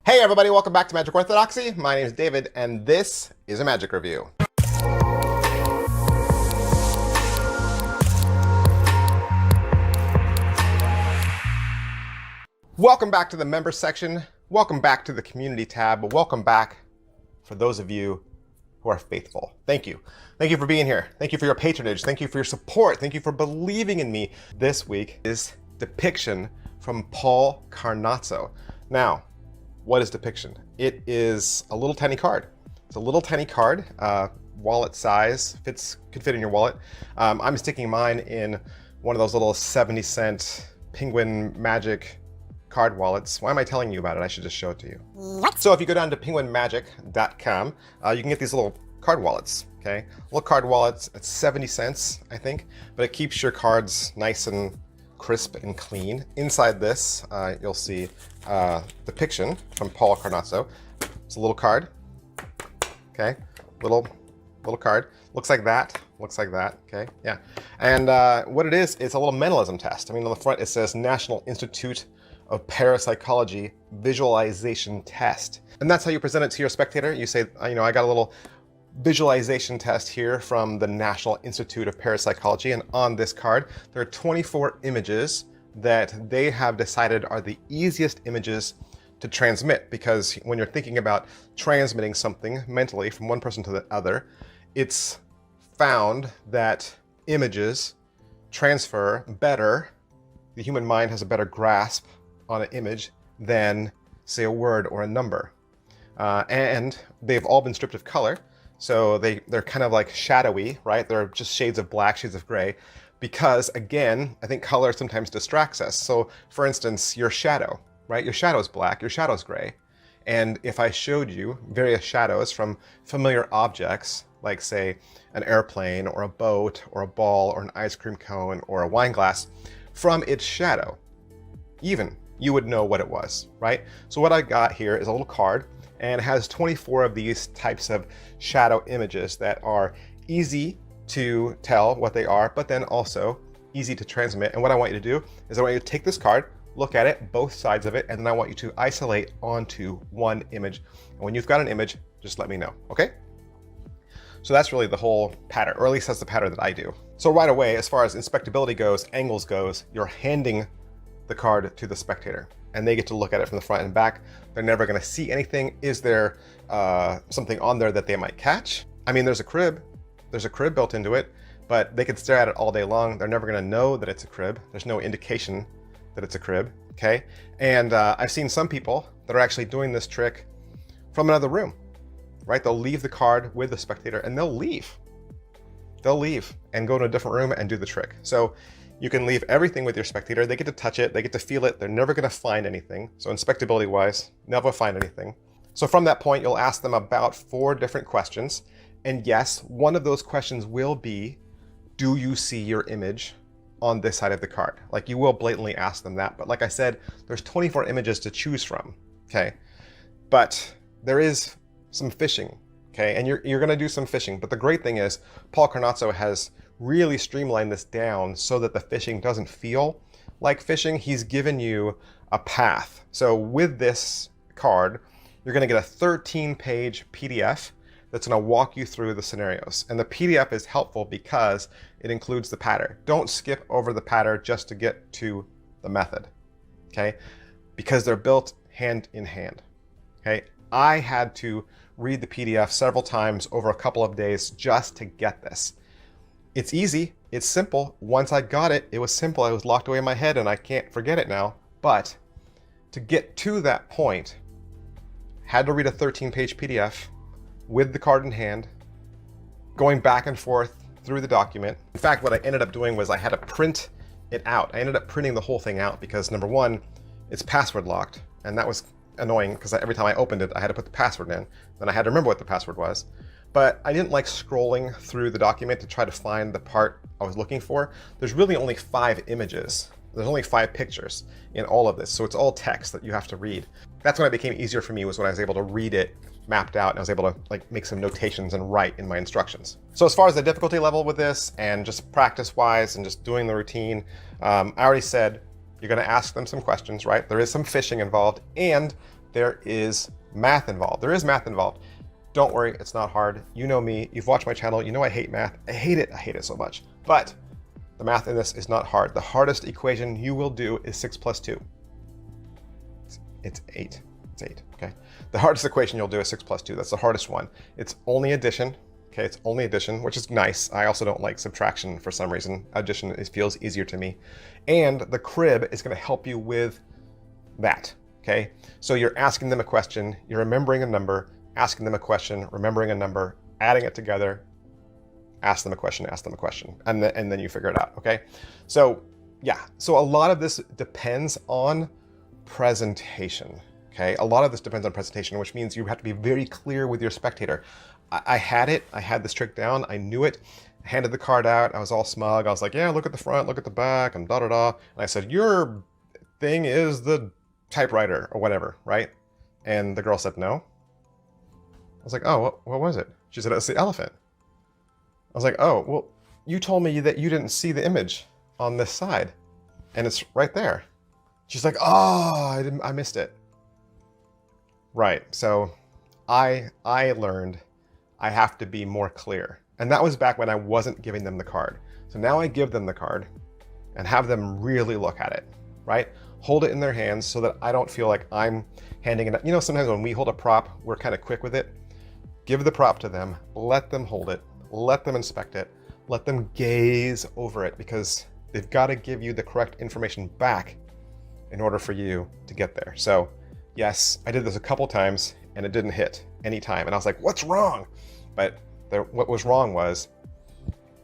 Hey everybody, welcome back to Magic Orthodoxy. My name is David, and this is a magic review. Welcome back to the members section. Welcome back to the community tab. Welcome back for those of you who are faithful. Thank you. Thank you for being here. Thank you for your patronage. Thank you for your support. Thank you for believing in me. This week is Depiction from Paul Carnazzo. Now, what is Depiction? It is a little tiny card. It's a little tiny card, wallet size, could fit in your wallet. I'm sticking mine in one of those little 70-cent Penguin Magic card wallets. Why am I telling you about it? I should just show it to you. What? So if you go down to penguinmagic.com, you can get these little card wallets, okay? Little card wallets, it's 70 cents, I think, but it keeps your cards nice and crisp and clean. Inside this, you'll see Depiction from Paul Carnazzo. It's a little card, okay? Little card. Looks like that, okay? Yeah. And what it is, it's a little mentalism test. I mean, on the front it says National Institute of Parapsychology Visualization Test. And that's how you present it to your spectator. You say, I got a little visualization test here from the National Institute of Parapsychology, and on this card there are 24 images that they have decided are the easiest images to transmit, because when you're thinking about transmitting something mentally from one person to the other, it's found that images transfer better. The human mind has a better grasp on an image than, say, a word or a number. And they've all been stripped of color. So they're kind of like shadowy, right? They're just shades of black, shades of gray, because again, I think color sometimes distracts us. So for instance, your shadow, right? Your shadow is black, your shadow is gray. And if I showed you various shadows from familiar objects, like say an airplane or a boat or a ball or an ice cream cone or a wine glass, from its shadow, even you would know what it was, right? So what I got here is a little card, and it has 24 of these types of shadow images that are easy to tell what they are, but then also easy to transmit. And what I want you to do is I want you to take this card, look at it, both sides of it, and then I want you to isolate onto one image. And when you've got an image, just let me know, okay? So that's really the whole pattern, or at least that's the pattern that I do. So right away, as far as inspectability goes, angles goes, you're handing the card to the spectator, and they get to look at it from the front and back. They're never going to see anything. Is there something on there that they might catch? I mean, there's a crib built into it, but they could stare at it all day long. They're never going to know that it's a crib. There's no indication that it's a crib, okay? And I've seen some people that are actually doing this trick from another room, right? They'll leave the card with the spectator and they'll leave and go to a different room and do the trick. So you can leave everything with your spectator. They get to touch it, they get to feel it. They're never going to find anything. So inspectability wise, never find anything. So from that point, you'll ask them about 4 different questions. And yes, one of those questions will be, do you see your image on this side of the card? Like, you will blatantly ask them that. But like I said, there's 24 images to choose from, okay? But there is some fishing, okay? And you're going to do some fishing. But the great thing is Paul Carnazzo has really streamlined this down so that the fishing doesn't feel like fishing. He's given you a path. So with this card, you're going to get a 13-page PDF that's going to walk you through the scenarios. And the PDF is helpful because it includes the pattern. Don't skip over the pattern just to get to the method, okay? Because they're built hand in hand, okay? I had to read the PDF several times over a couple of days just to get this. It's easy, it's simple. Once I got it, it was simple. It was locked away in my head and I can't forget it now. But to get to that point, had to read a 13-page PDF with the card in hand, going back and forth through the document. In fact, what I ended up doing was I had to print it out. I ended up printing the whole thing out because, number one, it's password locked, and that was annoying because every time I opened it, I had to put the password in. Then I had to remember what the password was. But I didn't like scrolling through the document to try to find the part I was looking for. There's really only 5 images. There's only 5 pictures in all of this, so it's all text that you have to read. That's when it became easier for me, was when I was able to read it mapped out and I was able to like make some notations and write in my instructions. So as far as the difficulty level with this and just practice wise and just doing the routine, I already said you're going to ask them some questions, right? There is some fishing involved, and there is math involved. There is math involved. Don't worry, it's not hard. You know me, you've watched my channel, you know I hate math. I hate it so much. But the math in this is not hard. The hardest equation you will do is 6 plus 2. It's 8. It's 8, okay? The hardest equation you'll do is 6 plus 2. That's the hardest one. It's only addition, okay? It's only addition, which is nice. I also don't like subtraction for some reason. Addition feels easier to me. And the crib is gonna help you with that, okay? So you're asking them a question, you're remembering a number, asking them a question, remembering a number, adding it together, ask them a question, and then you figure it out, okay? So yeah, so a lot of this depends on presentation, okay? A lot of this depends on presentation, which means you have to be very clear with your spectator. I had this trick down, I knew it, I handed the card out, I was all smug, I was like, yeah, look at the front, look at the back, and da-da-da, and I said, your thing is the typewriter, or whatever, right? And the girl said, no. I was like, oh, what was it? She said, it's the elephant. I was like, oh, well, you told me that you didn't see the image on this side, and it's right there. She's like, oh, I missed it. Right, so I learned I have to be more clear. And that was back when I wasn't giving them the card. So now I give them the card and have them really look at it, right? Hold it in their hands so that I don't feel like I'm handing it. You know, sometimes when we hold a prop, we're kind of quick with it. Give the prop to them, let them hold it, let them inspect it, let them gaze over it, because they've got to give you the correct information back in order for you to get there. So yes, I did this a couple times and it didn't hit any time. And I was like, what's wrong? But what was wrong was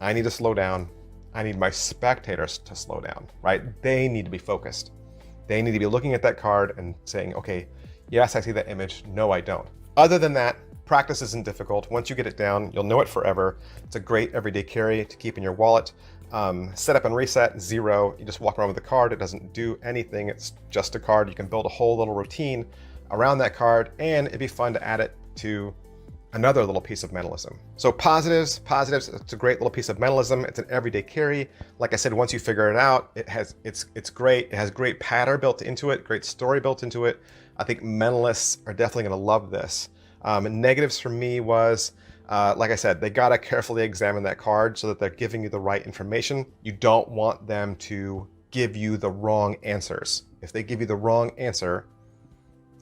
I need to slow down. I need my spectators to slow down, right? They need to be focused. They need to be looking at that card and saying, okay, yes, I see that image. No, I don't. Other than that, practice isn't difficult. Once you get it down, you'll know it forever. It's a great everyday carry to keep in your wallet. Setup and reset, 0. You just walk around with the card. It doesn't do anything. It's just a card. You can build a whole little routine around that card, and it'd be fun to add it to another little piece of mentalism. So positives, it's a great little piece of mentalism. It's an everyday carry. Like I said, once you figure it out, it's great. It has great pattern built into it, great story built into it. I think mentalists are definitely gonna love this. Negatives for me was, like I said, they gotta carefully examine that card so that they're giving you the right information. You don't want them to give you the wrong answers. If they give you the wrong answer,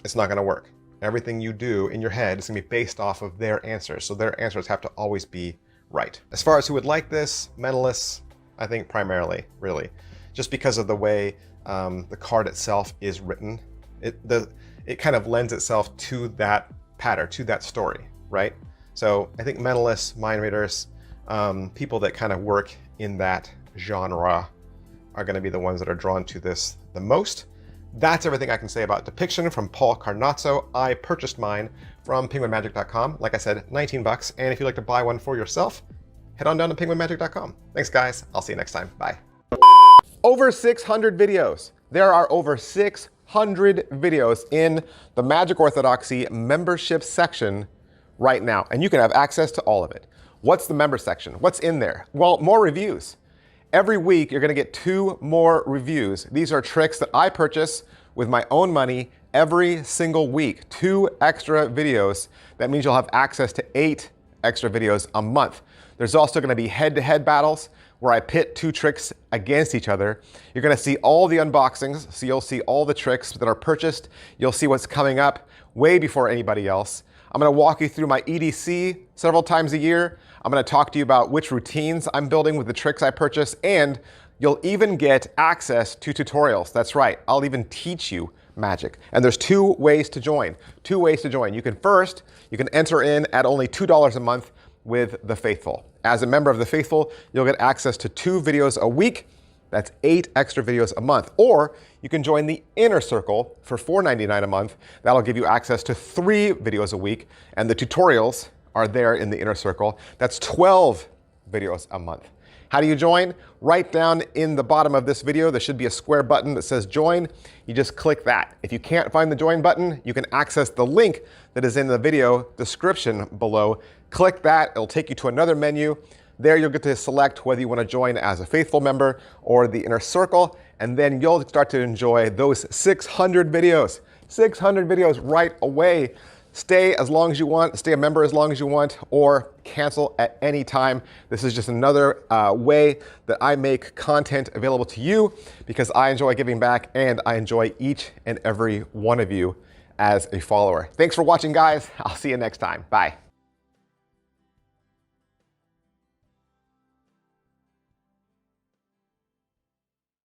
it's not gonna work. Everything you do in your head is gonna be based off of their answers. So their answers have to always be right. As far as who would like this, mentalists, I think primarily, really. Just because of the way the card itself is written. It kind of lends itself to that pattern, to that story, right? So I think mentalists, mind readers, people that kind of work in that genre are gonna be the ones that are drawn to this the most. That's everything I can say about Depiction from Paul Carnazzo. I purchased mine from penguinmagic.com. Like I said, 19 bucks. And if you'd like to buy one for yourself, head on down to penguinmagic.com. Thanks guys, I'll see you next time, bye. Over 600 videos. There are over 600 videos in the Magic Orthodoxy membership section right now, and you can have access to all of it. What's the member section? What's in there? Well, more reviews. Every week, you're gonna get 2 more reviews. These are tricks that I purchase with my own money every single week. 2 extra videos. That means you'll have access to 8 extra videos a month. There's also gonna be head-to-head battles where I pit 2 tricks against each other. You're gonna see all the unboxings, so you'll see all the tricks that are purchased. You'll see what's coming up way before anybody else. I'm gonna walk you through my EDC several times a year. I'm gonna talk to you about which routines I'm building with the tricks I purchase, and you'll even get access to tutorials. That's right, I'll even teach you magic. And there's 2 ways to join. 2 ways to join. You can enter in at only $2 a month with the Faithful. As a member of the Faithful, you'll get access to 2 videos a week. That's 8 extra videos a month. Or you can join the Inner Circle for $4.99 a month. That'll give you access to 3 videos a week, and the tutorials are there in the Inner Circle. That's 12 videos a month. How do you join? Right down in the bottom of this video, there should be a square button that says join. You just click that. If you can't find the join button, you can access the link that is in the video description below. Click that, it'll take you to another menu. There you'll get to select whether you want to join as a Faithful member or the Inner Circle, and then you'll start to enjoy those 600 videos. 600 videos right away. Stay as long as you want, stay a member as long as you want, or cancel at any time. This is just another way that I make content available to you because I enjoy giving back and I enjoy each and every one of you as a follower. Thanks for watching, guys. I'll see you next time. Bye.